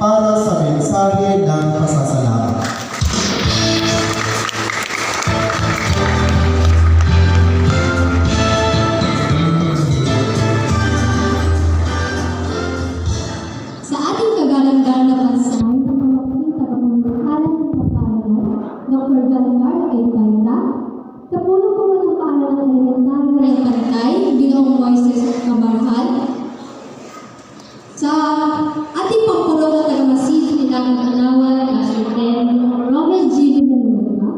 para sa mensahe ng pasasalamat. Sa ating kagalangan na pansay, ang pamating tagapamahalan ng kapalaran, Dr. Galangar A. Baita, sa puno-puno ng paaralan ng elementarya ng Pantay, Ginoong Moises Cabarhan, sa ating pampuno na tagamasid, Nilagang Anawan, Asuten, Robert G. Villanueva,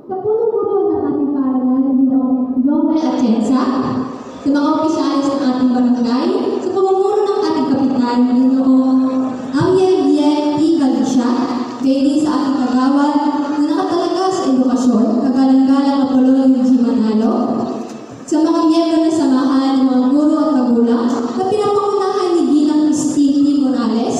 sa puno-puno ng ating paaralan, Ginoong Lomel Atienza, sa mga opisyalis ng ating barangay, sa pamumuno ng ating kapitan, Ginoong Amiel Bien T. Galicia, gayon din sa ating kagawad na nakatalaga sa edukasyon, kagalang-galang Apolonio G. Manalo, sa mga miyembro ng samahan ng mga guro at kagulang na pinapangunahan ni Ginang Christine T. Morales,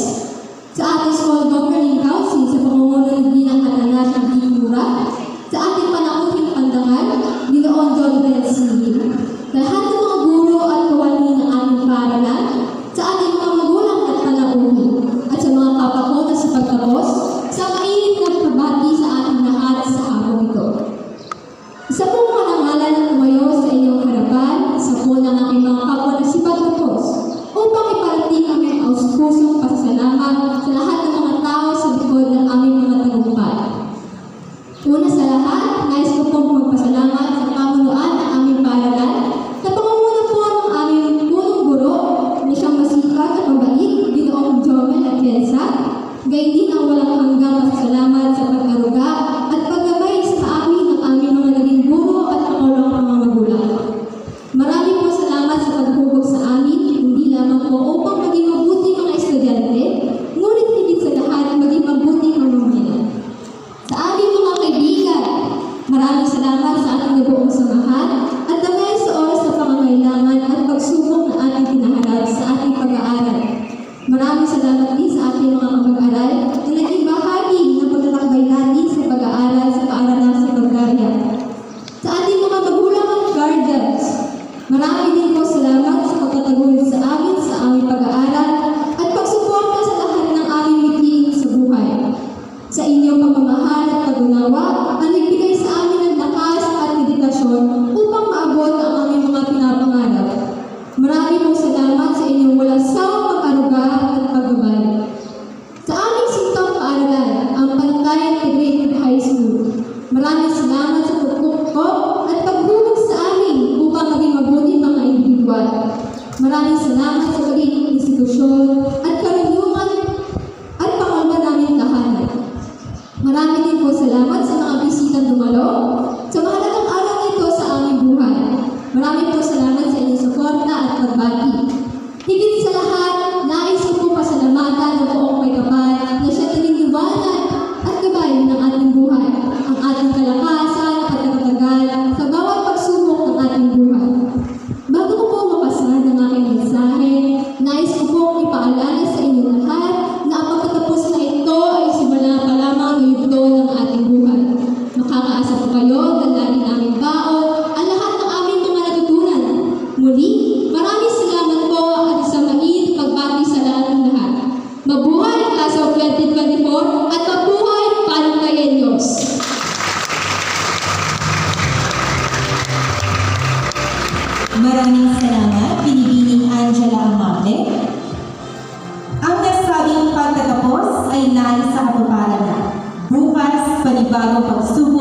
sa ating School Governing Council sa pamumuno ni Ginang Atanasia D. Mura, sa ating panauhing pandangal, Ginoon John Bencini, lahat ng mga guro at kawani ng ating paaralan, sa ating mga magulang at panauhi, at sa mga kapako na sa pagtapos, sa mainit na pabati sa ating lahat sa hapong ito. Isa pong manangalan na tumayo sa inyong harapan, isa po ng aking mga kapwa na si pagtapos, upang iparating kami ang pusong pasasalamat sa lahat ng mga tao sa likod ng aming mga tagumpay. Una sa lahat, nais ko pong magpasalamat sa pamunuan ng aming paaralan, sa pamumuno po ng aming punong guro na siyang masipag at mabait, Ginoong Jomel Atienza, gayon din ang walang hanggang pasasalamat sa pag-aruga at paggabay sa amin ng aming mga naging guro at pangulang mga magulang. Marami po salamat sa paghubog sa amin, hindi lamang po upang maging mabuti mga estudyante, ngunit higit sa lahat maging mabuti mga mamamayan. Sa aming mga kaibigan, maraming salamat sa ating nabuong samahan at dahil sa oras na pangangailangan at pagsubok na ating pinaharap sa ating pag-aaral. Maraming salamat din sa ating mga kapag-aral na naging bahagi ng pagtatakbay natin sa pag-aaral sa paaralang sekundarya. Sa ating mga magulang at guardians, marami din po salamat sa pagtataguyod sa amin sa aming pag-aaral at pagsuporta sa lahat ng aming mithiin sa buhay. Sa inyong pagmamahal at pag-unawa, ang nagbigay sa amin ng lakas at dedikasyon upang maabot ang aming mga pinapangarap. Marami pong salamat sa inyong walang sawang pag-aruga at paggabay. Sa aming sintang paaralan, ang Pantay Integrated High School, maraming salamat sa pagkukop at paghubog sa amin upang maging mabuti mga individual. Maraming salamat sa magiging institusyon at karunungan at pangalma namin tahanan. Marami din po salamat sa mga bisitang dumalo sa mahalagang araw nito sa aming buhay. Marami po salamat sa inyong suporta at pagbati. Higit sa lahat, nais ko po pasalamatan ng buong may kapal na siya naniniwanan at gabay ng ating buhay, ang ating kalakasan at nagtagal sa bawat pagsubok ng ating buhay. Bago ko po mapasan ang aking mensahe, nais ko pong ipaalala sa inyong lahat na ang pagtatapos na ito ay simula pa lamang ng yugto ng ating buhay. Makakaasa po kayo na lagi naming baon ang lahat ng aming mga natutunan. Muli, maraming salamat po at isang mainit pagbati sa lahat ng lahat. Mabuhay ang Class of 2024 at mabuhay ang Pantayenyos! Maraming salamat, Binibining Angela Amate. Ang nasabing pagtatapos ay nais sa katuparan na. Bukas, panibagong pagsubok